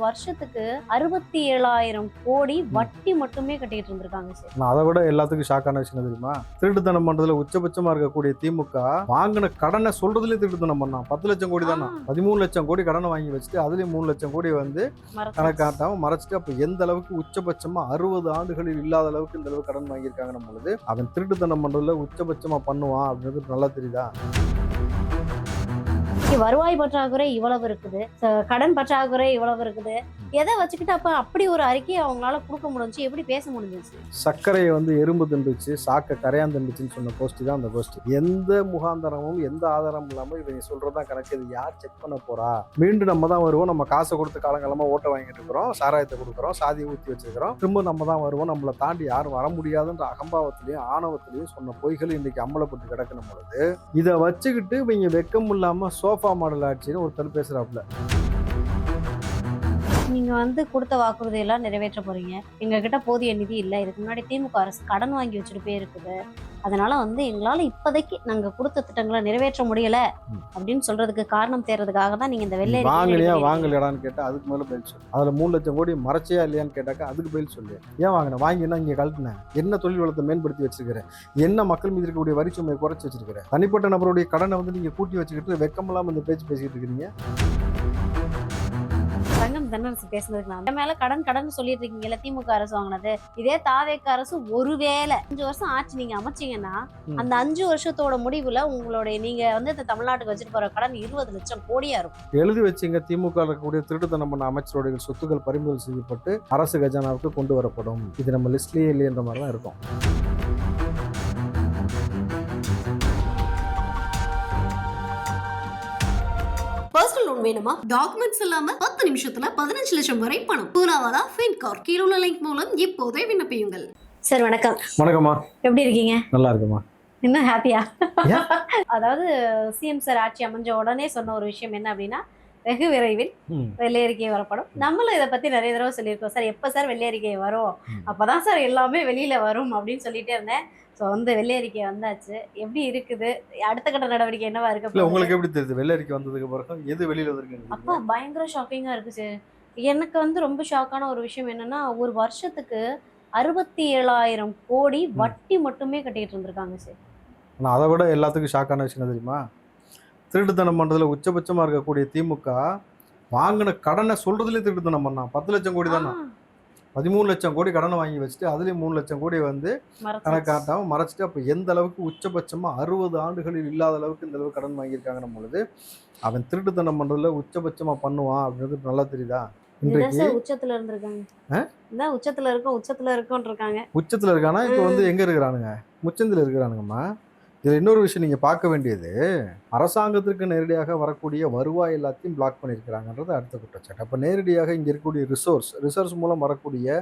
வருஷத்துக்கு 67,000 கோடி வட்டி மட்டுமே கட்டிட்டு இருந்திருக்காங்க சார். நான் அதை விட எல்லாத்துக்கும் ஷாக்கான விஷயம் தெரியுமா? திருட்டுத்தனம் பண்றதுல உச்சபட்சமா இருக்கக்கூடிய திமுக வாங்கின கடனை சொல்றதுலயே திருட்டுத்தனம் பண்ணான். 10 லட்சம் கோடி தானா, 13 லட்சம் கோடி கடனை வாங்கி வச்சுட்டு அதுலயும் 3 லட்சம் கோடி வந்து கணக்காட்டாம மறைச்சிட்டு, அப்ப எந்த அளவுக்கு உச்சபட்சமா 60 ஆண்டுகளில் இல்லாத அளவுக்கு இந்த அளவுக்கு கடன் வாங்கியிருக்காங்க பொழுது அவன் திருட்டுத்தனம் பண்றதுல உச்சபட்சமா பண்ணுவான் அப்படின்றது நல்லா தெரியுதா? வருவாய் பற்றாக்குறை இவ்வளவு இருக்குது, கடன் பற்றாக்குறை இவ்வளவு இருக்குது, எதை வச்சுக்கிட்டு அப்ப அப்படி ஒரு அறிக்கையை அவங்களால கொடுக்க முடிஞ்சு, எப்படி பேச முடிஞ்சிச்சு? சர்க்கரையை வந்து எறும்பு திண்டுச்சு, சாக்க கரையான் திண்டுச்சுன்னு சொன்ன கோஷ்டி தான் அந்த கோஷ்டி. எந்த முகாந்தரமும் எந்த ஆதாரமும் இல்லாம இவங்க சொல்றதா கணக்கு. இது யார் செக் பண்ண போறா? மீண்டும் நம்ம தான் வருவோம், நம்ம காசை கொடுத்து காலங்காலமா ஓட்ட வாங்கிட்டு இருக்கிறோம், சாராயத்தை கொடுக்குறோம், சாதியை ஊற்றி வச்சிருக்கிறோம், திரும்ப நம்ம தான் வருவோம், நம்மளை தாண்டி யாரும் வர முடியாதுன்ற அகம்பாவத்திலையும் ஆணவத்திலையும் சொன்ன பொய்கள் இன்னைக்கு அம்பலப்பட்டு கிடக்கணும் பொழுது இதை வச்சுக்கிட்டு இவங்க வெக்கம் இல்லாம சோஃபா மாடல் ஆட்சின்னு ஒருத்தர் பேசுறாப்புல. நீங்க வந்து கொடுத்த வாக்குறுதி எல்லாம் நிறைவேற்ற போறீங்க, எங்க கிட்ட போதிய நிதி இல்லை, இதுக்கு முன்னாடி திமுக அரசு கடன் வாங்கி வச்சுட்டு போயிருக்குது, அதனால வந்து எங்களால இப்போதைக்கு நாங்க கொடுத்த திட்டங்களை நிறைவேற்ற முடியல அப்படின்னு சொல்றதுக்கு காரணம் தேர்றதுக்காக தான் நீங்க இந்த வெள்ளை வாங்கலையா வாங்கலையான்னு கேட்டா அதுக்கு மேல பதில் சொல்லு. அதுல 3 லட்சம் கோடி மறைச்சியா இல்லையான்னு கேட்டாக்கா அதுக்கு பதில் சொல்லு. ஏன் வாங்கின? வாங்கினா இங்க கழட்டினேன், என்ன தொழில் வளத்தை மேம்படுத்தி வச்சிருக்கிறேன், என்ன மக்கள் மீது இருக்கக்கூடிய வரி சுமையை குறைச்சி வச்சிருக்கிறேன், தனிப்பட்ட நபருடைய கடனை வந்து நீங்க கூட்டி வச்சுக்கிட்டு வெக்கம் இல்லாம இந்த பேச்சு பேசிட்டு இருக்கிறீங்க. தங்கம் தென்னரசு பேசுனதுக்கு நான் மேல கடன் சொல்லிட்டு இருக்கீங்கல்ல, திமுக அரசு வாங்கினது. இதே தாவேக அரசு ஒருவேளை 5 வருஷம் ஆட்சி நீங்க அமைச்சீங்கன்னா அந்த 5 வருஷத்தோட முடிவுல உங்களுடைய நீங்க வந்து இந்த தமிழ்நாட்டுக்கு வச்சுட்டு போற கடன் 20 லட்சம் கோடியா இருக்கும். எழுதி வச்சுங்க, திமுக இருக்கக்கூடிய திருட்டுத்தனம் பண்ண அமைச்சருடைய சொத்துக்கள் பறிமுதல் செய்யப்பட்டு அரசு கஜானாவுக்கு கொண்டு வரப்படும். இது நம்ம லிஸ்ட்லயே இல்லையன்ற மாதிரி தான் இருக்கும். பர்சனல் லோன் வேணுமா? டாக்குமெண்ட்ஸ் இல்லாம 10 நிமிஷத்துல 15 லட்சம் வரை பணம். பூலாவாலா ஃபின்கார். கீழ உள்ள லிங்க் மூலம் இப்போதே விண்ணப்பியுங்கள். சார் வணக்கம். வணக்கம்மா. எப்படி இருக்கீங்க? நல்லா இருக்குமா. இன்னும் ஹாப்பியா? அதாவது சிஎம் சார் ஆட்சி அமைஞ்ச உடனே சொன்ன ஒரு விஷயம் என்ன அப்படின்னா, வெகு விரைவில் வெள்ளை அறிக்கை வரப்படும். நம்மளும் இதை பத்தி நிறைய தடவை சொல்லியிருக்கோம். சார் எப்ப சார் வெள்ளை அறிக்கை வரும், அப்பதான் சார் எல்லாமே வெளியில வரும் அப்படின்னு சொல்லிட்டே இருந்தேன். ஸோ வந்து வெள்ளை அறிக்கை வந்தாச்சு. எப்படி இருக்குது? அடுத்த கட்ட நடவடிக்கை என்னவா இருக்கு? உங்களுக்கு எப்படி தெரியுது வெள்ளை அறிக்கை வந்ததுக்கு பிறகு எது வெளியில வந்திருக்கு? அப்பா பயங்கர ஷாக்கிங்கா இருக்கு சார். எனக்கு வந்து ரொம்ப ஷாக்கான ஒரு விஷயம் என்னன்னா, ஒரு வருஷத்துக்கு 67,000 கோடி வட்டி மட்டுமே கட்டிட்டு இருந்திருக்காங்க சார். ஆனால் அதை விட எல்லாத்துக்கும் ஷாக்கான விஷயம் தெரியுமா? திருட்டுத்தனம் பண்றதுல உச்சபட்சமா இருக்கக்கூடிய திமுக வாங்கின கடனை சொல்றதுலேயே திருட்டுத்தனம் பண்ணான். 10 லட்சம் கோடி தானா, 13 லட்சம் கோடி கடனை வாங்கி வச்சுட்டு அதுலேயும் 3 லட்சம் கோடி வந்து கணக்காட்டாம மறைச்சிட்டு, அப்போ எந்த அளவுக்கு உச்சபட்சமா 60 ஆண்டுகளில் இல்லாத அளவுக்கு இந்த அளவுக்கு கடன் வாங்கியிருக்காங்கன்னு பொழுது அவன் திருட்டுத்தனம் பண்றதுல உச்சபட்சமா பண்ணுவான் அப்படின்றது நல்லா தெரியுதா? உச்சத்துல இருந்திருக்காங்க, உச்சத்துல இருக்காங்க. உச்சத்துல இருக்கானா? இப்போ வந்து எங்க இருக்கிறானுங்க? முச்சந்தில இருக்கிறானுங்கம்மா. இதில் இன்னொரு விஷயம் நீங்கள் பார்க்க வேண்டியது, அரசாங்கத்திற்கு நேரடியாக வரக்கூடிய வருவாய் எல்லாத்தையும் பிளாக் பண்ணியிருக்கிறாங்கன்றது அடுத்த குற்றச்சாட்டு. அப்போ நேரடியாக இங்கே இருக்கக்கூடிய ரிசோர்ஸ் மூலம் வரக்கூடிய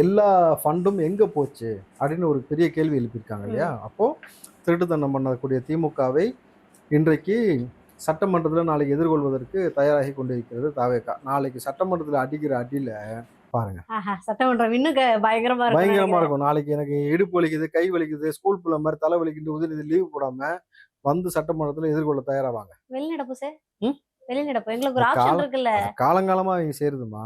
எல்லா ஃபண்டும் எங்கே போச்சு அப்படின்னு ஒரு பெரிய கேள்வி எழுப்பியிருக்காங்க இல்லையா? அப்போது திருட்டுத்தனம் பண்ணக்கூடிய திமுகவை இன்றைக்கு சட்டமன்றத்தில் நாளைக்கு எதிர்கொள்வதற்கு தயாராகி கொண்டிருக்கிறது தாவேகா. நாளைக்கு சட்டமன்றத்தில் அடிக்கிற அடியில் பாருங்க, சட்டமன்றம் இன்னும் பயங்கரமா இருக்கும். நாளைக்கு எனக்கு இடுப்பு வலிக்குது, கை வலிக்குது, ஸ்கூல் பிள்ளை மாதிரி தலை வலிக்குது, உதவி லீவ் போடாம வந்து சட்டமன்றத்துல எதிர்கொள்ள தயாராவாங்க. வெளிநடப்பு சார், வெளிநடப்பு எங்களுக்கு ஒரு ஆப்ஷன் இருக்குல்ல, காலங்காலமா அவங்க சேருதுமா.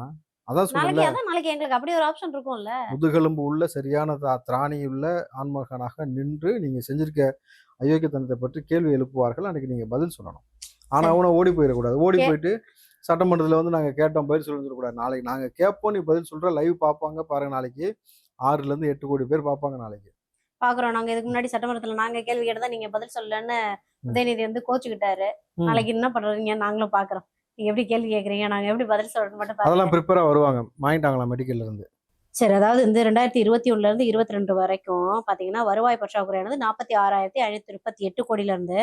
அதான் சொல்லுங்க, நாளைக்கு எங்களுக்கு அப்படி ஒரு ஆப்ஷன் இருக்கும்ல. முதுகெலும்பு உள்ள சரியான திராணி உள்ள ஆண்மகனாக நின்று நீங்க செஞ்சிருக்க அயோக்கியத்தனத்தை பற்றி கேள்வி எழுப்புவார்கள். அன்னைக்கு நீங்க பதில் சொல்லணும். ஆனா அவனை ஓடி போயிடக்கூடாது. ஓடி போயிட்டு சட்டமன்றத்தில் வந்து நாங்கள் கேட்டோம் பதில் சொல்லிடக்கூடாது. நாளைக்கு நாங்கள் கேட்போம், நீ பதில் சொல்கிற, லைவ் பார்ப்பாங்க பாருங்க. நாளைக்கு 6 to 8 கோடி பேர் பார்ப்பாங்க. நாளைக்கு பார்க்குறோம். நாங்கள் இதுக்கு முன்னாடி சட்டமன்றத்தில் நாங்கள் கேள்வி கேட்டதான் நீங்கள் பதில் சொல்லலன்னு உதயநிதி வந்து கோச்சுக்கிட்டாரு. நாளைக்கு என்ன பண்ணுறீங்க நாங்களும் பார்க்குறோம். நீங்கள் எப்படி கேள்வி கேட்குறீங்க, நாங்கள் எப்படி பதில் சொல்கிறோன்னு மட்டும் அதெல்லாம் ப்ரிப்பேராக வருவாங்க. வாங்கிட்டாங்களா மெடிக்கல்ல இருந்து? சரி, அதாவது இந்த 2021 - 22 வரைக்கும் பார்த்தீங்கன்னா வருவாய் பற்றாக்குறையானது 46,538 கோடியிலேருந்து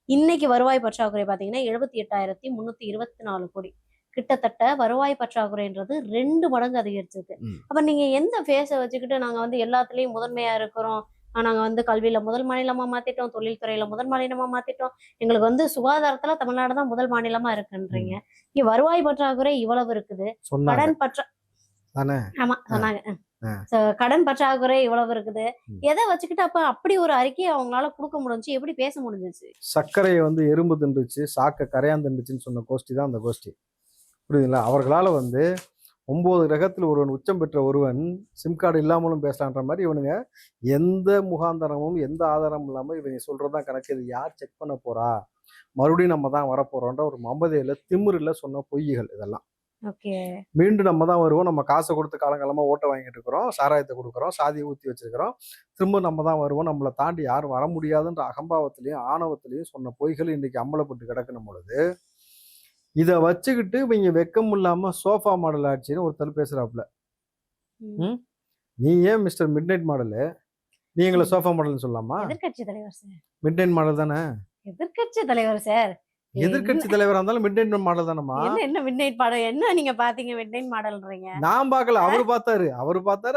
இன்னைக்கு வருவாய் பற்றாக்குறை பார்த்தீங்கன்னா 78,324 கோடி. கிட்டத்தட்ட வருவாய் பற்றாக்குறைன்றது 2 மடங்கு அதிகரிச்சிருக்கு. அப்ப நீங்க எந்த ஃபேஸை வச்சுக்கிட்டு நாங்க வந்து எல்லாத்துலயும் முதன்மையா இருக்கிறோம், நாங்க வந்து கல்வியில முதல் மாநிலமா மாத்திட்டோம், தொழில்துறையில முதல் மாநிலமா மாத்திட்டோம், எங்களுக்கு வந்து சுகாதாரத்துல தமிழ்நாடு தான் முதல் மாநிலமா இருக்குன்றீங்க. இங்க வருவாய் பற்றாக்குறை இவ்வளவு இருக்குது, கடன் ஆமா சொன்னாங்க, கடன் பற்றாக்குறை இவ்வளவு இருக்குது, எதை வச்சுக்கிட்டு அப்ப அப்படி ஒரு அறிக்கையை அவங்களால கொடுக்க முடிஞ்சு, எப்படி பேச முடிஞ்சிச்சு? சர்க்கரையை வந்து எறும்பு திண்டுச்சு, சாக்க கரையான் திண்டுச்சுன்னு சொன்ன கோஷ்டி தான் அந்த கோஷ்டி. புரியுதுங்களா? அவர்களால் வந்து 9 கிரகத்தில் ஒருவன் உச்சம் பெற்ற ஒருவன் சிம் கார்டு இல்லாமலும் பேசலான்ற மாதிரி இவனுங்க எந்த முகாந்தரமும் எந்த ஆதாரமும் இல்லாமல் இவங்க சொல்கிறதான் கணக்கு. இது யார் செக் பண்ண போறா, மறுபடியும் நம்ம தான் வரப்போறோன்ற ஒரு மமதையில் திமிரில் சொன்ன பொய்கள் இதெல்லாம். ஓகே. மீண்டும் நம்ம தான் வருவோம், நம்ம காசை கொடுத்து காலங்காலமாக ஓட்டை வாங்கிட்டு இருக்கிறோம், சாராயத்தை கொடுக்குறோம், சாதியை ஊற்றி வச்சிருக்கிறோம், திரும்ப நம்ம தான் வருவோம், நம்மளை தாண்டி யாரும் வர முடியாதுன்ற அகம்பாவத்திலையும் ஆணவத்திலையும் சொன்ன பொய்கள் இன்னைக்கு அம்பலப்பட்டு கிடக்கணும் பொழுது இதை வச்சுக்கிட்டு இவங்க வெக்கம் இல்லாம சோஃபா மாடல் ஆட்சின்னு ஒருத்தர் பேசுறாப்புல. ம்? நீ ஏன் மிஸ்டர் மிட் நைட் மாடலு, நீ எங்களை சோஃபா மாடல்னு சொல்லலாமா? எதிர்க்கட்சி தலைவர் சார். மிட் நைட் மாடல் தானே. எதிர்க்கட்சி தலைவர் சார். எதிர்க்கட்சி தலைவரா இருந்தாலும் மிட் நைட் மாடல் தானேம்மா. என்ன மிட் நைட் மாடல், என்ன நீங்க பாத்தீங்க மிட் நைட் மாடல்ன்றீங்க? நான் பார்க்கல, அவரு பார்த்தாரு,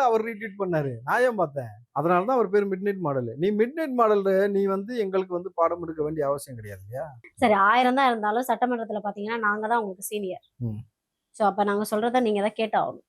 அவர் ரீட்வீட் பண்ணாரு, நான் ஏன் பார்த்தேன்? அதனாலதான் அவர் பேர் மிட் நைட் மாடல். நீ மிட் நைட் மாடல், நீ வந்து எங்களுக்கு வந்து பாடம் எடுக்க வேண்டிய அவசியம் கிடையாது இல்லையா? சரி, 1000 தான் இருந்தாலும் சட்டமன்றத்துல பாத்தீங்கன்னா நாங்க தான் உங்களுக்கு சீனியர். சோ அப்ப நாங்க சொல்றத நீங்க தான் கேட்டாகணும்.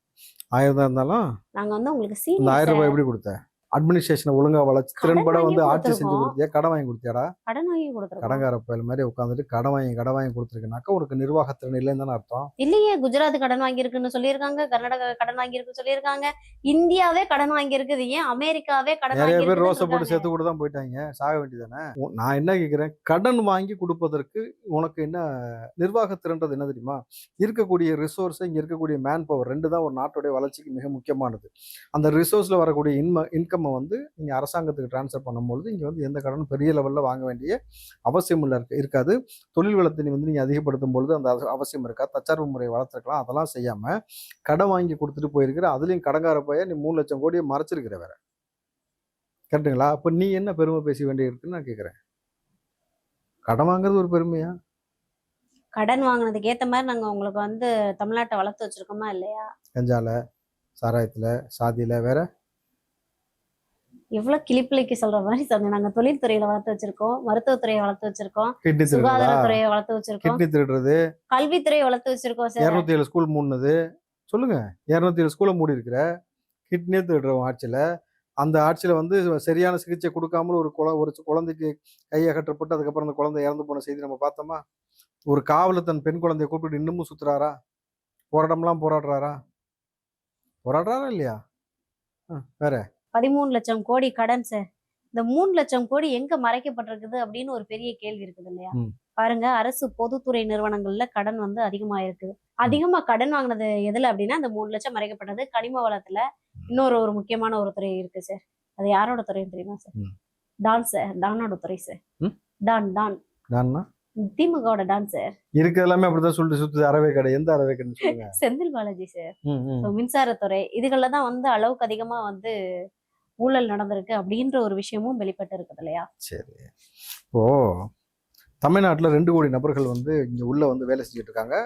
1000 தான் இருந்தாலும் நாங்க வந்து உங்களுக்கு இந்த சீனியர் 1000 ரூபாய் எப்படி கொடுத்த? அட்மினிஸ்ட்ரேஷனை ஒழுங்கா வளர்ச்சி திறன்பட கடன் வந்து வாங்கி ஆட்சி செஞ்சு கொடுத்திருக்கோம். கொடுத்தியா, கடன் வாங்கி கொடுத்தியாடா? கடன் வாங்கி கொடுத்துருக்கோம். கடங்கார பயல் மாதிரி உட்காந்துட்டு கடன் வாங்கி கொடுத்துருக்குனாக்கா உனக்கு நிர்வாகத்திறன் இல்லைன்னு தானே அர்த்தம். இல்லையே, குஜராத் கடன் வாங்கியிருக்குன்னு சொல்லியிருக்காங்க, கர்நாடகா கடன் வாங்கியிருக்குன்னு சொல்லியிருக்காங்க, இந்தியாவே கடன் வாங்கியிருக்குது, ஏன் அமெரிக்காவே கடன் நிறைய பேர் வாங்கியிருக்குன்னு ரோசை போட்டு சொல்றாங்க. சேர்த்து கூட தான் போயிட்டாங்க, சாக வேண்டியதானே. நான் என்ன கேட்கிறேன், கடன் வாங்கி கொடுப்பதற்கு உனக்கு என்ன நிர்வாகத்திறன்றது என்ன தெரியுமா? இருக்கக்கூடிய ரிசோர்ஸ், இங்க இருக்கக்கூடிய மேன் பவர், ரெண்டு தான் ஒரு நாட்டுடைய வளர்ச்சிக்கு மிக முக்கியமானது. அந்த ரிசோர்ஸ்ல வரக்கூடிய இன்கம்மை வந்து நீங்க அரசாங்கத்துக்கு டிரான்ஸ்ஃபர் பண்ணும்பொழுது இங்க வந்து எந்த கடனும் பெரிய லெவல்ல வாங்க வேண்டிய அவசியம் இருக்காது. தொழில் வளத்தை வந்து நீங்க அதிகப்படுத்தும் பொழுது அந்த அவசியம் இருக்கா? தற்சார்பு முறையை வளர்த்துருக்கலாம். அதெல்லாம் செய்யாம கடன் வாங்கி கொடுத்துட்டு போயிருக்கிற, அதுலயும் கடங்கார போய நீ 3 லட்சம் கோடியை மறைச்சிருக்கிற வேற. கரெக்டுங்களா? அப்ப நீ என்ன பெருமை பேச வேண்டிய இருக்குன்னு நான் கேட்கிறேன். கடன் வாங்குறது ஒரு பெருமையா? கடன் வாங்கினதுக்கு ஏத்த மாதிரி நாங்க உங்களுக்கு வந்து தமிழ்நாட்டை வளர்த்து வச்சிருக்கோமா இல்லையா? கஞ்சால, சாராயத்துல, சாதியில, வேற எவ்வளவு கிளிப்பிள்ளைக்கு சொல்ற மாதிரி சொன்னேன். நாங்க தொழில்துறையில வளர்த்து வச்சிருக்கோம், மருத்துவத்துறையை வளர்த்து வச்சிருக்கோம், கிட்னி திருடுறதா, சுகாதாரத்துறையை வளர்த்து வச்சிருக்கோம், கிட்னி திருடுறது, கல்வித்துறையை வளர்த்து வச்சிருக்கோம் சார். 207 ஸ்கூல் மூடுனது, சொல்லுங்க. 207 ஸ்கூலை மூடி இருக்கிற, கிட்னியே திருடுறோம் ஆட்சியில. அந்த ஆட்சியில வந்து சரியான சிகிச்சை கொடுக்காமல் ஒரு குழந்தைக்கு கை அகற்றப்பட்டு அதுக்கப்புறம் அந்த குழந்தை இறந்து போன செய்தி நம்ம பார்த்தோமா? ஒரு காவலர் தன் பெண் குழந்தைய கூப்பிட்டு இன்னமும் சுத்துறாரா? போராட்டம்லாம் போராடுறாரா இல்லையா? வேற 13 லட்சம் கோடி கடன் சார். இந்த 3 லட்சம் கோடி எங்க மறைக்கப்பட்டிருக்குது அப்படின்னு ஒரு பெரிய கேள்வி இருக்குது இல்லையா? பாருங்க, அரசு பொதுத்துறை நிறுவனங்கள்ல கடன் வந்து அதிகமா இருக்குது. அதிகமா கடன் வாங்கினது எதுல அப்படின்னா இந்த 3 லட்சம் மறைக்கப்பட்டது கனிம வளத்துல. ஒரு முக்கியமான ஒரு துறை இருக்கு சார். அது யாரோட துறைன்னு தெரியுமா சார்? டான் சார், டானோட துறை சார். டான் டான்னா திமுகவோட டான் சார். இருக்கு எல்லாமே அப்படிதான் சொல்லிட்டு சுத்துது. அறவே கடை, எந்த அறவே கடைன்னு சொல்லுங்க. செந்தில் பாலாஜி சார். மின்சாரத்துறை, இதுகள்ல தான் வந்து அளவுக்கு அதிகமா வந்து ஊழல் நடந்திருக்கு அப்படின்ற ஒரு விஷயமும் வெளிப்பட்டு இருக்குது இல்லையா? சரி, இப்போ தமிழ்நாட்டில் 2 கோடி நபர்கள் வந்து இங்க உள்ள வந்து வேலை செஞ்சுட்டு இருக்காங்க,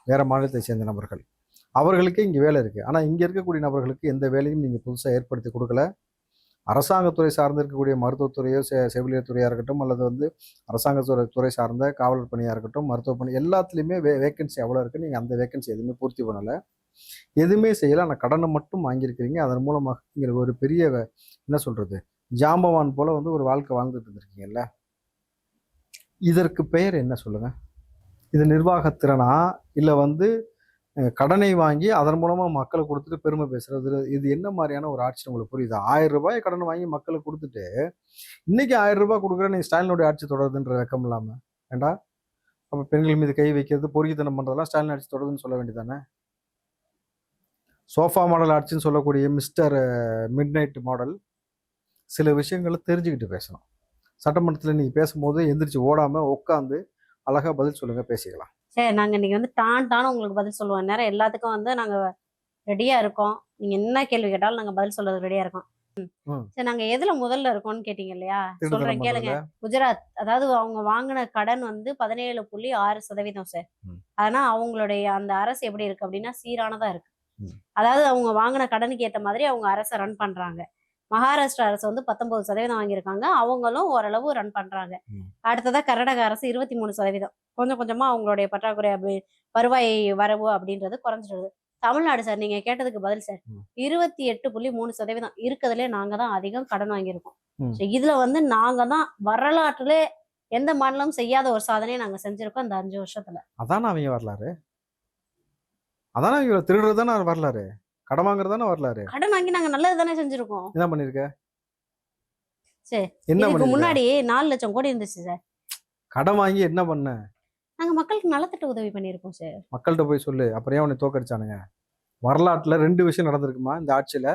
வேற மாநிலத்தை சேர்ந்த நபர்கள். அவர்களுக்கே இங்க வேலை இருக்கு. ஆனா இங்க இருக்கக்கூடிய நபர்களுக்கு எந்த வேலையும் நீங்க புதுசா ஏற்படுத்தி கொடுக்கல. அரசாங்கத்துறை சார்ந்து இருக்கக்கூடிய மருத்துவத்துறையோ, செவிலியர் துறையா இருக்கட்டும், அல்லது வந்து அரசாங்க துறை சார்ந்த காவலர் பணியா இருக்கட்டும், மருத்துவ பணி, எல்லாத்துலயுமே வேகன்சி எவ்வளவு இருக்கு, நீங்க அந்த வேகன்சி எதுவுமே பூர்த்தி பண்ணல, எதுவுமே செய்யல. ஆனால் கடனை மட்டும் வாங்கியிருக்கிறீங்க. அதன் மூலமாக நீங்கள் ஒரு பெரிய என்ன சொல்றது, ஜாம்பவான் போல வந்து ஒரு வாழ்க்கை வாழ்ந்துட்டு இருந்திருக்கீங்கல்ல. இதற்கு பெயர் என்ன சொல்லுங்க? இது நிர்வாகத்திறனா, இல்லை வந்து கடனை வாங்கி அதன் மூலமா மக்களை கொடுத்துட்டு பெருமை பேசுறது? இது என்ன மாதிரியான ஒரு ஆட்சி உங்களுக்கு புரியுதா? 1000 ரூபாய் கடன் வாங்கி மக்களுக்கு கொடுத்துட்டு இன்னைக்கு 1000 ரூபாய் கொடுக்குற நீ ஸ்டாலினுடைய ஆட்சி தொடருதுன்ற வெக்கம் இல்லாம ஏண்டா? அப்ப பெண்கள் மீது கை வைக்கிறது, பொறுக்கித்தனம் பண்றதெல்லாம் ஸ்டாலின் ஆட்சி தொடருதுன்னு சொல்ல வேண்டியதானே? சோஃபா மாடல் ஆட்சின்னு சொல்லக்கூடிய மிஸ்டர் மிட் நைட் மாடல் சில விஷயங்களை தெரிஞ்சுக்கிட்டு பேசணும். சட்டமன்றத்தில் நீங்கள் பேசும்போது எந்திரிச்சு ஓடாம உட்காந்து அழகா பதில் சொல்லுங்க, பேசிக்கலாம். சரி, நாங்க இன்னைக்கு வந்து டான் உங்களுக்கு பதில் சொல்லுவோம். நேரம் எல்லாத்துக்கும் வந்து நாங்க ரெடியா இருக்கோம். நீங்க என்ன கேள்வி கேட்டாலும் நாங்க பதில் சொல்றது ரெடியா இருக்கோம். சரி, நாங்க எதுல முதல்ல இருக்கோம்னு கேட்டீங்க இல்லையா? சொல்றேன் கேளுங்க. குஜராத், அதாவது அவங்க வாங்கின கடன் வந்து 17.6% சார். ஆனா அவங்களுடைய அந்த அரசு எப்படி இருக்கு அப்படின்னா சீரானதா இருக்கு. அதாவது அவங்க வாங்கின கடனுக்கு ஏத்த மாதிரி அவங்க அரசை ரன் பண்றாங்க. மகாராஷ்டிரா அரசு வந்து 19% வாங்கியிருக்காங்க, அவங்களும் ஓரளவு ரன் பண்றாங்க. அடுத்ததா கர்நாடக அரசு 23%. கொஞ்சம் கொஞ்சமா அவங்களுடைய பற்றாக்குறை வருவாய் வரவு அப்படின்றது குறைஞ்சிடுது. தமிழ்நாடு சார், நீங்க கேட்டதுக்கு பதில் சார், 28.3% இருக்கிறதுலே நாங்க தான் அதிகம் கடன் வாங்கியிருக்கோம். இதுல வந்து நாங்க தான் வரலாற்றுல எந்த மாநிலமும் செய்யாத ஒரு சாதனையை நாங்க செஞ்சிருக்கோம் இந்த 5 வருஷத்துல. அதான் அவங்க வரலாறு. அதானே இவரை திருடுறது தானே வரலாறு, கடன் வாங்குறது தானே வரலாறு. கடன் வாங்கி நாங்க நல்லது தானே செஞ்சிருக்கோம். என்ன பண்ணிருக்க? சரி, என்ன இதுக்கு பண்ணிருக்க? முன்னாடி 4 லட்சம் கோடி இருந்துச்சு சார். கடன் வாங்கி என்ன பண்ண? நாங்க மக்களுக்கு நலத்திட்ட உதவி பண்ணியிருக்கோம் சார். மக்கள்கிட்ட போய் சொல்லு. அப்புறம் ஏன் உன்னை தோக்கடிச்சானுங்க? வரலாற்றுல 2 விஷயம் நடந்திருக்குமா இந்த ஆட்சியில?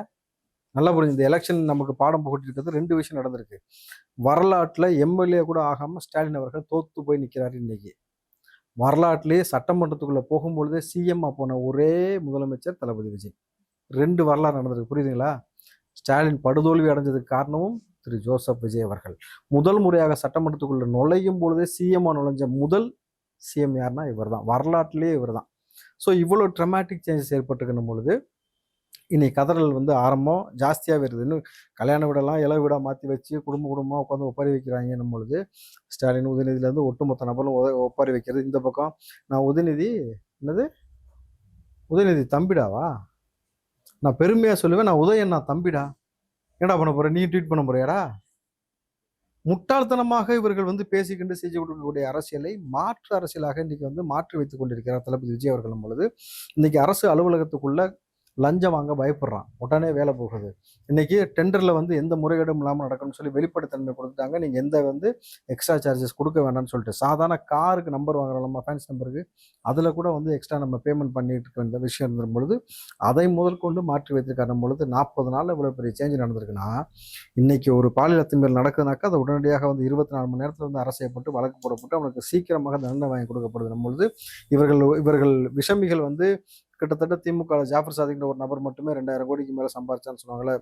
நல்லா புரிஞ்சு, இந்த எலெக்ஷன் நமக்கு பாடம் புகட்டி இருக்கிறது 2 விஷயம் நடந்திருக்கு. வரலாற்றுல எம்எல்ஏ கூட ஆகாம ஸ்டாலின் அவர்கள் தோத்து போய் நிக்கிறாரு இன்னைக்கு. வரலாற்றிலேயே சட்டமன்றத்துக்குள்ள போகும்பொழுதே சிஎம் போன ஒரே முதலமைச்சர் தளபதி விஜய். 2 வரலாறு நடந்திருக்கு, புரியுதுங்களா? ஸ்டாலின் படுதோல்வி அடைஞ்சதுக்கு காரணமும் திரு ஜோசப் விஜய் அவர்கள். முதல் முறையாக சட்டமன்றத்துக்குள்ள நுழையும் பொழுதே சிஎம் நுழைஞ்ச முதல் சிஎம் யாருன்னா இவர் தான், வரலாற்றிலேயே இவர் தான். ஸோ இவ்வளோ ட்ரமாட்டிக் சேஞ்சஸ் ஏற்பட்டுக்கணும் பொழுது இன்னைக்கு கதறல் வந்து ஆரம்பம் ஜாஸ்தியாக வருது. இன்னும் கல்யாண வீடெல்லாம் இளவு வீடாக மாற்றி வச்சு குடும்பமாக உட்காந்து ஒப்பாரி வைக்கிறாங்கன்னும் பொழுது ஸ்டாலின் உதயநிதியிலேருந்து ஒட்டுமொத்த நபரும் ஒப்பாரி வைக்கிறது. இந்த பக்கம் நான் உதயநிதி என்னது உதயநிதி தம்பிடாவா, நான் பெருமையாக சொல்லுவேன், நான் உதயன் நான் தம்பிடா, என்னடா பண்ண போற, நீ ட்வீட் பண்ண போறியாடா? முட்டாள்தனமாக இவர்கள் வந்து பேசிக்கொண்டு செஞ்சு கொடுக்கக்கூடிய அரசியலை மாற்று அரசியலாக இன்னைக்கு வந்து மாற்றி வைத்துக் கொண்டிருக்கிறார் தளபதி விஜய் அவர்களும் பொழுது. இன்னைக்கு அரசு அலுவலகத்துக்குள்ள லஞ்சம் வாங்க பயப்படுறான், உடனே வேலை போகுது. இன்னைக்கு டெண்டர்ல வந்து எந்த முறைகேடும் இல்லாமல் நடக்கணும்னு சொல்லி வெளிப்படைத்தன்மை கொடுத்துட்டாங்க. நீங்க எந்த வந்து எக்ஸ்ட்ரா சார்ஜஸ் கொடுக்க வேண்டாம்னு சொல்லிட்டு, சாதாரண காருக்கு நம்பர் வாங்குறோம் நம்ம ஃபேன்ஸ் நம்பருக்கு, அதுல கூட வந்து எக்ஸ்ட்ரா நம்ம பேமெண்ட் பண்ணிட்டு இருக்க இந்த விஷயம் இருந்த பொழுது அதை முதல் கொண்டு மாற்றி வைத்திருக்காரு பொழுது 40 நாள்ல இவ்வளவு பெரிய சேஞ்ச் நடந்திருக்குன்னா, இன்னைக்கு ஒரு பாலியல் அத்துமீறல் நடக்குதுனாக்கா அதை உடனடியாக வந்து 24 மணி நேரத்தில் வந்து அரசு செய்யப்பட்டு வழக்கு போடப்பட்டு அவனுக்கு சீக்கிரமாக தண்டனை வாங்கி கொடுக்கப்படுது பொழுது இவர்கள் விஷமிகள் வந்து கிட்டத்தட்ட திமுக ஜாஃபர் சாதிக்கிற ஒரு நபர் மட்டுமே 2000 கோடிக்கு மேலே சம்பாரிச்சான்னு சொன்னாங்களே,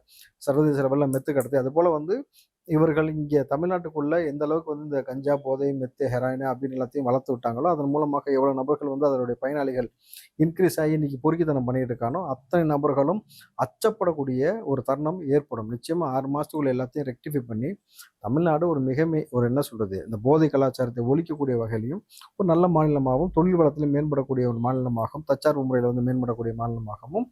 சர்வதேச லெவலில் மெத்து கடத்தி. அது போல வந்து இவர்கள் இங்கே தமிழ்நாட்டுக்குள்ள எந்த அளவுக்கு வந்து இந்த கஞ்சா, போதை, மெத்து, ஹெராயின் அப்படின்னு எல்லாத்தையும் வளர்த்து விட்டாங்களோ அதன் மூலமாக எவ்வளவு நபர்கள் வந்து அதனுடைய பயனாளிகள் இன்க்ரீஸ் ஆகி இன்னைக்கு பொறுக்கித்தனம் பண்ணிட்டு இருக்கானோ அத்தனை நபர்களும் அச்சப்படக்கூடிய ஒரு தருணம் ஏற்படும். நிச்சயமா 6 மாசத்துக்குள்ள எல்லாத்தையும் ரெக்டிஃபை பண்ணி தமிழ்நாடு ஒரு ஒரு என்ன சொல்றது, இந்த போதை கலாச்சாரத்தை ஒழிக்கக்கூடிய வகையிலையும் ஒரு நல்ல மாநிலமாகவும், தொழில் வளத்திலும் மேம்படக்கூடிய ஒரு மாநிலமாகவும், தற்சார்பு முறையில் வந்து மேம்படக்கூடிய மாநிலமாகவும்,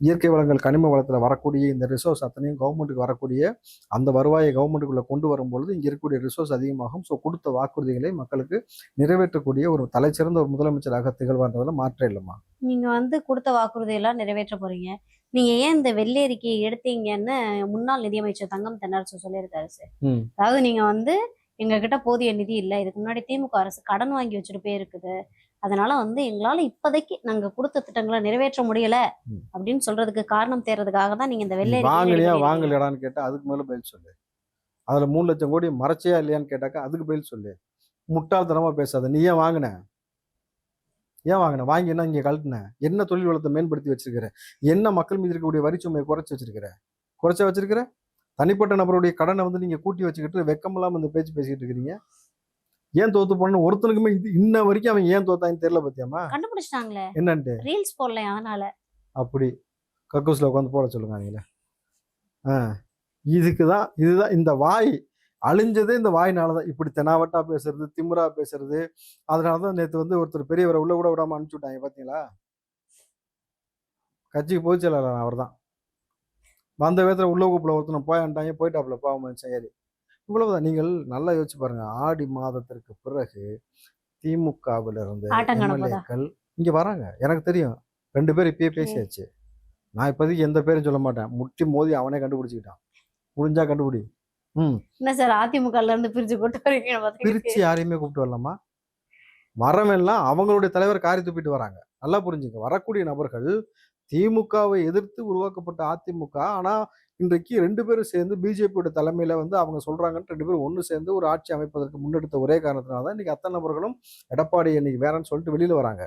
இயற்கை வளங்கள் கனிம வளத்தில் வரக்கூடிய இந்த ரிசோர்ஸ் அத்தனையும் கவர்மெண்ட்டுக்கு வரக்கூடிய அந்த வருவாயை கவர்மெண்ட்டுக்குள்ள கொண்டு வரும்பொழுது இங்கே இருக்கக்கூடிய ரிசோர்ஸ் அதிகமாகும். ஸோ கொடுத்த வாக்குறுதிகளை மக்களுக்கு நிறைவேற்றக்கூடிய ஒரு தலைச்சிறந்த ஒரு முதலமைச்சராக திகழ்வான்றதுல மாற்றம் இல்லைம்மா. நீங்க வந்து கொடுத்த வாக்குறுதி எல்லாம் நிறைவேற்ற போறீங்க. நீங்க ஏன் இந்த வெள்ளை அறிக்கையை எடுத்தீங்கன்னு முன்னாள் நிதியமைச்சர் தங்கம் தென்னரசு சொல்லியிருக்காரு சார். அதாவது நீங்க வந்து எங்க கிட்ட போதிய நிதி இல்லை, இதுக்கு முன்னாடி திமுக அரசு கடன் வாங்கி வச்சுட்டு போயிருக்குது, அதனால வந்து எங்களால இப்போதைக்கு நாங்க கொடுத்த திட்டங்களை நிறைவேற்ற முடியல அப்படின்னு சொல்றதுக்கு காரணம் தேர்றதுக்காக தான் நீங்க இந்த வெள்ளை வாங்கலையா வாங்கலையாடான்னு கேட்டா அதுக்கு மேல பதில் சொல்லு. அதுல 3 லட்சம் கோடி மறைச்சியா இல்லையான்னு கேட்டாக்கா அதுக்கு பதில் சொல்லு. முட்டாள்தனமா பேசாத. நீ ஏன் வாங்கின? வாங்கினா இங்க கழட்டின? என்ன தொழில் வளத்தை மேம்படுத்தி வச்சிருக்கிற? என்ன மக்கள் மீது இருக்கக்கூடிய வரிச்சுமையை குறைச்சி வச்சிருக்கிற? தனிப்பட்ட நபருடைய கடனை வந்து நீங்க கூட்டி வச்சுக்கிட்டு வெக்கம் இல்லாம இந்த பேச்சு பேசிக்கிட்டு இருக்கிறீங்க. ஏன் தோத்து போன ஒருத்தனுக்குமே இது இன்ன வரைக்கும் அவன் ஏன் தோத்தான்னு தெரியல. பத்தியாமா கண்டுபிடிச்சிட்டாங்களே என்னன்ட்டு ரீல்ஸ் போடல அதனால. அப்படி கக்கூஸ்ல உட்காந்து போட சொல்லுங்க அவங்கள. இதுதான் இந்த வாய் அழிஞ்சதே இந்த வாயினாலதான். இப்படி தெனாவட்டா பேசுறது, திமுறா பேசுறது. அதனாலதான் நேற்று வந்து ஒருத்தர் பெரியவரை உள்ள கூட விடாம அனுப்பிச்சு விட்டாங்க. பாத்தீங்களா? கட்சிக்கு பொதுச் செயலாளர் அவர் தான். வந்த விதத்துல உள்ள கூப்பிட ஒருத்தனை போயிட்டாப்புல பாவம் சரி. இவ்வளவுதான். நீங்கள் நல்லா யோசிச்சு பாருங்க. ஆடி மாதத்திற்கு பிறகு திமுகவில் இருந்து எம்எல்ஏக்கள் இங்க வராங்க. எனக்கு தெரியும் 2 பேர் இப்பயே பேசியாச்சு. நான் இப்போதைக்கு எந்த பேரும் சொல்ல மாட்டேன். முட்டி மோதி அவனே கண்டுபிடிச்சிக்கிட்டான். முடிஞ்சா கண்டுபிடி. என்ன சார் அதிமுக இருந்து பிரிச்சு கூட்டு வரீங்க? பிரிச்சு யாரையுமே கூப்பிட்டு வரலாமா? வரவெல்லாம் அவங்களுடைய தலைவர் காரி துப்பிட்டு வராங்க. நல்லா புரிஞ்சுங்க. வரக்கூடிய நபர்கள் திமுகவை எதிர்த்து உருவாக்கப்பட்ட அதிமுக. ஆனா இன்றைக்கு 2 பேரும் சேர்ந்து பிஜேபியோட தலைமையில வந்து அவங்க சொல்றாங்கன்னு 2 பேரும் ஒன்று சேர்ந்து ஒரு ஆட்சி அமைப்பதற்கு முன்னெடுத்த ஒரே காரணத்தினால தான் இன்னைக்கு அத்தனை நபர்களும் எடப்பாடி இன்னைக்கு வேறன்னு சொல்லிட்டு வெளியில வராங்க.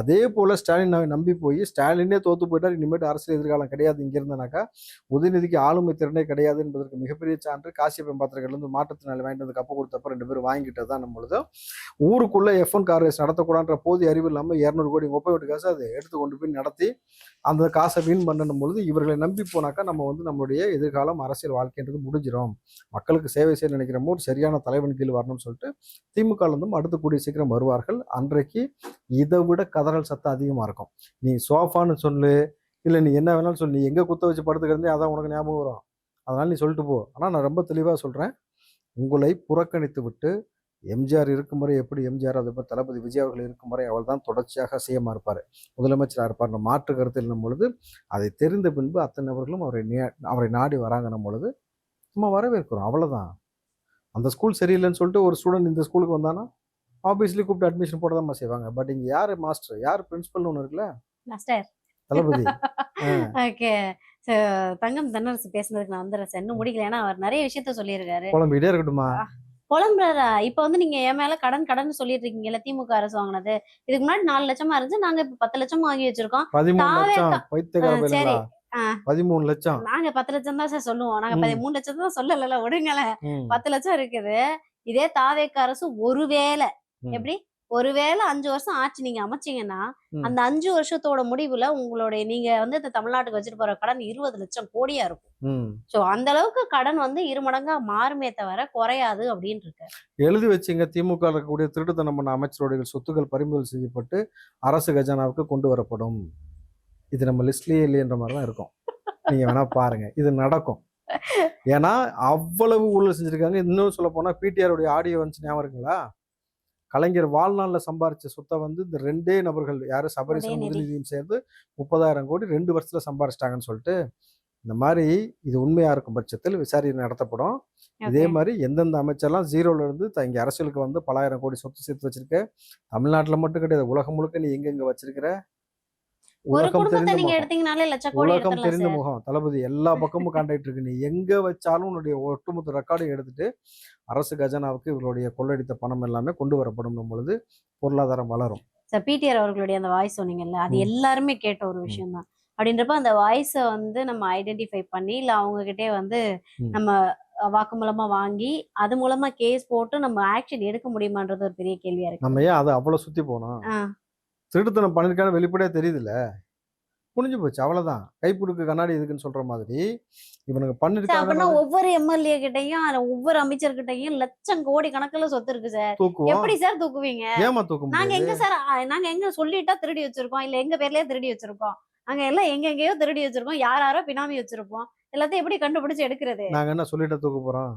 அதே போல ஸ்டாலினை நம்பி போய் ஸ்டாலினே தோத்து போயிட்டார், இனிமேட்டு அரசியல் எதிர்காலம் கிடையாது இங்க இருந்தனாக்கா, உதயநிதிக்கு ஆளுமை திறனே கிடையாது என்பதற்கு மிகப்பெரிய சான்று காசியப்பன் பாத்திரங்கள் இருந்து மாற்றத்தினால வாங்கிட்டு வந்து கப்ப கொடுத்தப்ப 2 பேரும் வாங்கிட்டது தான். நம்மளுது ஊருக்குள்ள F1 கார் ரேஸ் நடத்தக்கூடாதுன்ற போதிய அறிவு இல்லாமல் 200 கோடி 30 காசு அதை எடுத்து கொண்டு போய் நடத்தி அந்த காசை வீண் பண்ணணும் பொழுது இவர்களை நம்பி போனாக்கா நம்ம வந்து நம்மளுடைய எதிர்காலம் அரசியல் வாழ்க்கைன்றது முடிஞ்சிடும். மக்களுக்கு சேவை செய்ய நினைக்கிறமோ ஒரு சரியான தலைவன் கீழ் வரணும்னு சொல்லிட்டு திமுக இருந்தும் அடுத்து கூடிய சீக்கிரம் வருவார்கள். அன்றைக்கு இதை விட கதறல் சத்தம் அதிகமா இருக்கும். நீ சோஃபான்னு சொல்லு, இல்லை நீ என்ன வேணாலும் சொல்லு, நீ எங்க குத்த வச்சு படுத்துக்கிறதே அதான் உனக்கு ஞாபகம் வரும். அதனால நீ சொல்லிட்டு போ. ஆனா நான் ரொம்ப தெளிவா சொல்றேன், உங்களை புறக்கணித்து விட்டு எம்ஜிஆர் இருக்கும் வரை எப்படி எம்ஜிஆர், அதே மாதிரி தளபதி விஜய் அவர்கள் இருக்கும் வரை அவர் தான் தொடர்ச்சியாக சிஎம்மாக இருப்பார், முதலமைச்சராக இருப்பார். மாற்று கருத்து என்னும் பொழுது அதை தெரிந்த பின்பு அத்தனை நபர்களும் அவரை நாடி வராங்கன்னும் பொழுது நம்ம வரவேற்கிறோம், அவ்வளோதான். அந்த ஸ்கூல் சரியில்லைன்னு சொல்லிட்டு ஒரு ஸ்டூடெண்ட் இந்த ஸ்கூலுக்கு வந்தானா ஆப்வியஸ்லி கூப்பிட்டு அட்மிஷன் போட தான் செய்வாங்க. பட் இங்கே யார் மாஸ்டர், யார் பிரின்சிபல்னு ஒன்று இருக்குல்ல, மாஸ்டர். தளபதி. ஓகே. தங்கம் தென்னரசு பேசுனதுக்கு நான் வந்துடுறேன் சார், இன்னும் முடிக்கல. ஏன்னா அவர் நிறைய விஷயத்த சொல்லியிருக்காரு. குழம்பிட்டே இருக்கட்டுமா? புலம்புறாரா? இப்ப வந்து நீங்க என் மேல கடன் சொல்லிட்டு இருக்கீங்கல்ல, திமுக அரசு வாங்கினது. இதுக்கு முன்னாடி 4 லட்சமா இருந்துச்சு, நாங்க இப்ப 10 லட்சம் வாங்கி வச்சிருக்கோம். 13 லட்சம் பைத்தியக்கார சரி. பையனுங்களா? 13 லட்சம். நாங்க 10 லட்சம் தான் சார் சொல்லுவோம். நாங்க 13 லட்சம் தான் சொல்லல, விடுங்கள. ம். 10 லட்சம் இருக்குது. இதே தாவேக அரசு ஒருவேளை ம். எப்படி 5 வருஷம் ஆட்சி நீங்க அமைச்சீங்கன்னா, ம். அந்த 5 வருஷத்தோட முடிவுல உங்களுடைய நீங்க வந்து இந்த தமிழ்நாட்டுக்கு வச்சுட்டு போற கடன் 20 லட்சம் கோடியா இருக்கும். ம். சோ அந்த அளவுக்கு கடன் வந்து 2 மடங்கா மாறுமே தவிர குறையாது அப்படின்னு இருக்கு. எழுதி வச்சுங்க, திமுக இருக்கக்கூடிய திருட்டுத்தனம் பண்ண அமைச்சருடைய சொத்துக்கள் பறிமுதல் செய்யப்பட்டு அரசு கஜானாவுக்கு கொண்டு வரப்படும். இது நம்ம லிஸ்ட்லயே இல்லைன்ற மாதிரி தான் இருக்கும். நீங்க வேணா பாருங்க, இது நடக்கும். ஏன்னா அவ்வளவு ஊழல் செஞ்சிருக்காங்க. இன்னும் சொல்ல போனா பிடிஆருடைய ஆடியோ வந்து ஞாபகம் இருக்குங்களா? கலைஞர் வாழ்நாளில் சம்பாரிச்ச சொத்தை வந்து இந்த 2 நபர்கள், யாரு, சபரீசனும் உதயநிதி. உதயநிதியும் சேர்ந்து 30,000 கோடி 2 வருஷத்துல சம்பாரிச்சிட்டாங்கன்னு சொல்லிட்டு, இந்த மாதிரி இது உண்மையா இருக்கும் பட்சத்தில் விசாரணை நடத்தப்படும். இதே Okay. மாதிரி எந்தெந்த அமைச்சர்லாம் ஜீரோல இருந்து இங்க அரசியலுக்கு வந்து பலாயிரம் கோடி சொத்து சேர்த்து வச்சிருக்க, தமிழ்நாட்டுல மட்டும் கிடையாது, உலகம் முழுக்க நீ எங்கெங்க வச்சிருக்கிற, ஒரு உலகம் குடும்பத்தை தெரிந்த நீங்க முகம், எடுத்தீங்கனாலே லட்ச கோடி உலகம் எடுத்துடலாம் தெரிந்த சார். முகம் தளபதி. எல்லா பக்கமும் கான்டாக்ட் இருக்கு. நீ எங்க வச்சாலும் உன்னுடைய ஒட்டுமொத்த ரெக்கார்டையும் எடுத்துட்டு அரசு கஜானாவுக்கு இவர்களுடைய கொள்ளடித்த பணம் எல்லாமே கொண்டு வரப்படும் பொழுது பொருளாதாரம் வளரும். சார் பிடிஆர் அவர்களுடைய அந்த வாய்ஸ் சொன்னீங்கல்ல, அது ம். எல்லாருமே கேட்ட ஒரு விஷயம் தான். அப்படின்றப்ப அந்த வாய்ஸை வந்து நம்ம ஐடென்டிஃபை பண்ணி, இல்ல அவங்க கிட்டே வந்து ம். நம்ம வாக்குமூலமா வாங்கி, அது மூலமா கேஸ் போட்டு நம்ம ஆக்ஷன் எடுக்க முடியுமான்றது ஒரு பெரிய கேள்வியா இருக்கு. நம்ம ஏன் அதை அவ்வளவு சுத்தி போனோம்? ஆ, திருட்டுத்தனம் பண்ணிருக்கான வெளிப்படையா தெரியுதுல்ல, முடிஞ்சு போச்சு, அவ்வளவுதான். கைப்புடுக்கு கண்ணாடி எதுக்குன்னு சொல்ற மாதிரி இவனுக்கு சார் அப்படின்னா பண்ணிருக்காங்க. ஒவ்வொரு எம்எல்ஏ கிட்டையும் ஒவ்வொரு அமைச்சர்கிட்டையும் லட்சம் கோடி கணக்குல சொத்து இருக்கு சார். தூக்குவோம். எப்படி சார் தூக்குவீங்க? ஏமா தூக்க நாங்க முடியாது? எங்க சார் நாங்க எங்க சொல்லிட்டா திருடி வச்சிருக்கோம், இல்ல எங்க பேர்லயே திருடி வச்சிருக்கோம். நாங்க எல்லாம் எங்கெங்கயோ திருடி வச்சிருக்கோம், யாரோ பினாமி வச்சிருப்போம். எல்லாத்தையும் எப்படி கண்டுபிடிச்சு எடுக்கிறது? நாங்க என்ன சொல்லிட்டா தூக்க போறோம்?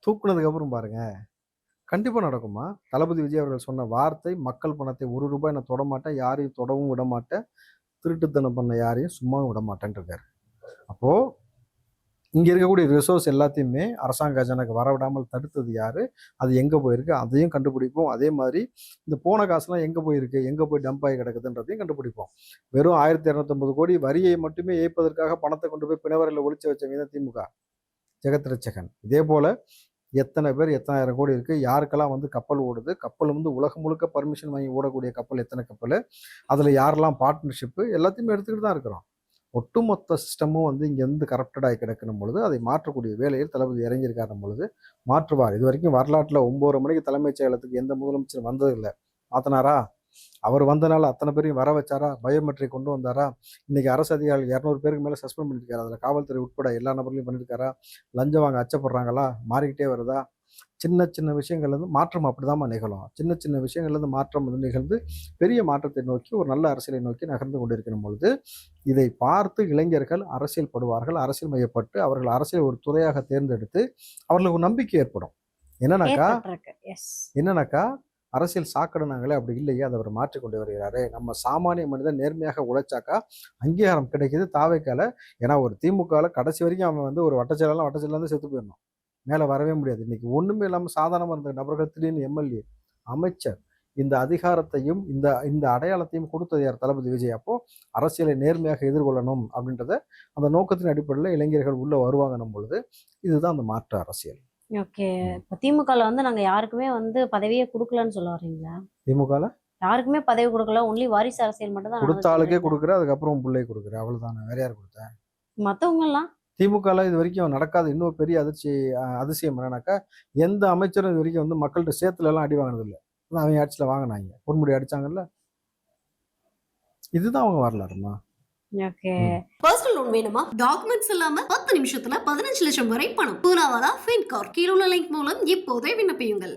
தூக்குனதுக்கு அப்புறம் பாருங்க, கண்டிப்பா நடக்குமா? தளபதி விஜய் அவர்கள் சொன்ன வார்த்தை, மக்கள் பணத்தை 1 ரூபாய் நான் தொட மாட்டேன், யாரையும் தொடவும் விட மாட்டேன், திருட்டுத்தனம் பண்ண யாரையும் சும்மா விட மாட்டேன்னு இருக்காரு. அப்போ இங்க இருக்கக்கூடிய ரிசோர்ஸ் எல்லாத்தையுமே அரசாங்க கஜானாக்கு வரவிடாமல் தடுத்தது யாரு, அது எங்க போயிருக்கு, அதையும் கண்டுபிடிப்போம். அதே மாதிரி இந்த போன காசுலாம் எங்க போயிருக்கு, எங்க போய் டம்ப் ஆகி கிடக்குதுன்றதையும் கண்டுபிடிப்போம். வெறும் 1250 கோடி வரியை மட்டுமே ஏய்ப்பதற்காக பணத்தை கொண்டு போய் பிணவரையில் ஒளிச்சு வச்சவங்க தான் திமுக, ஜெகத் ரட்சகன். இதே போல எத்தனை பேர், எத்தனாயிரம் கோடி இருக்கு, யாருக்கெல்லாம் வந்து கப்பல் ஓடுது, கப்பல் வந்து உலகம் முழுக்க பர்மிஷன் வாங்கி ஓடக்கூடிய கப்பல் எத்தனை கப்பல், அதுல யாரெல்லாம் பார்ட்னர்ஷிப்பு, எல்லாத்தையுமே எடுத்துக்கிட்டு தான் இருக்கிறோம். ஒட்டுமொத்த சிஸ்டமும் வந்து இங்கேருந்து கரப்டடாகி கிடக்கணும் பொழுது அதை மாற்றக்கூடிய வேலையில் தளபதி இறங்கியிருக்காரும் பொழுது மாற்றுவார். இது வரைக்கும் வரலாற்றில் 9 மணிக்கு தலைமைச் செயலகத்துக்கு எந்த முதலமைச்சர் வந்ததில்லை. மாத்தினாரா? அவர் வந்தனால அத்தனை பேரையும் வர வச்சாரா? பயோமெட்ரிக் கொண்டு வந்தாரா? இன்னைக்கு அரசு அதிகாரிகள் 200 பேருக்கு மேலே சஸ்பெண்ட் பண்ணியிருக்காரு. அதில் காவல்துறை உட்பட எல்லா நபர்களையும் பண்ணியிருக்காரா? லஞ்சம் வாங்க அச்சப்படுறாங்களா? மாறிக்கிட்டே வருதா? சின்ன சின்ன விஷயங்கள் வந்து மாற்றம் அப்படிதாம்மா நிகழும். சின்ன சின்ன விஷயங்கள்லேருந்து மாற்றம் வந்து நிகழ்ந்து பெரிய மாற்றத்தை நோக்கி ஒரு நல்ல அரசியலை நோக்கி நகர்ந்து கொண்டிருக்கும் பொழுது இதை பார்த்து இளைஞர்கள் அரசியல் படுவார்கள். அரசியல் மையப்பட்டு அவர்கள் அரசியல் ஒரு துறையாக தேர்ந்தெடுத்து அவர்களுக்கு ஒரு நம்பிக்கை ஏற்படும். என்னன்னாக்கா அரசியல் சாக்கடைனாங்களே, அப்படி இல்லையே, அதை அவர் மாற்றிக்கொண்டு வருகிறாரு. நம்ம சாமானிய மனிதன் நேர்மையாக உழைச்சாக்கா அங்கீகாரம் கிடைக்குது தாவேக்கால. ஏன்னா ஒரு திமுகவில் கடைசி வரைக்கும் அவன் வந்து ஒரு வட்டச்செயலாளர் செத்து போயிடணும், மேலே வரவே முடியாது. இன்னைக்கு ஒன்றுமே இல்லாமல் சாதாரணமாக இருந்த நபர்கள் திடீர்னு எம்எல்ஏ, அமைச்சர். இந்த அதிகாரத்தையும் இந்த அடையாளத்தையும் கொடுத்தது யார்? தளபதி விஜய். அப்போ அரசியலை நேர்மையாக எதிர்கொள்ளணும் அப்படின்றத அந்த நோக்கத்தின் அடிப்படையில் இளைஞர்கள் உள்ள வருவாங்கன்னும் பொழுது இதுதான் அந்த மாற்று அரசியல். ஓகே. இப்போ திமுகல வந்து நாங்க யாருக்குமே வந்து பதவியே கொடுக்கலன்னு சொல்ல வர்றீங்களா? திமுகல யாருக்குமே பதவி கொடுக்கல, ஒன்லி வாரிசு அரசியல் மட்டும் தான் கொடுத்த ஆளுக்கே கொடுக்குற, அதுக்கப்புறம் பிள்ளை கொடுக்குற, அவ்வளவுதானே. வேற யார் கொடுத்தேன்? மத்தவங்க எல்லாம் திமுகல இது வரைக்கும் நடக்காத இன்னும் பெரிய அதிசயம் என்னன்னாக்கா, எந்த அமைச்சரும் இது வரைக்கும் வந்து மக்கள்கிட்ட சேத்துல எல்லாம் அடி வாங்கினது இல்லை. அவங்க ஆட்சியில் வாங்கினாங்க, பொன்முடி அடிச்சாங்கல்ல, இதுதான் அவங்க வரலாறுமா. ஓகே. பர்சனல் லோன் வேணுமா? டாக்குமெண்ட்ஸ் இல்லாம 10 நிமிஷத்துல 15 லட்சம் வரை பணம். பூலாவாலா ஃபின்கார். கீழுள்ள லிங்க் மூலம் இப்போதே விண்ணப்பியுங்கள்.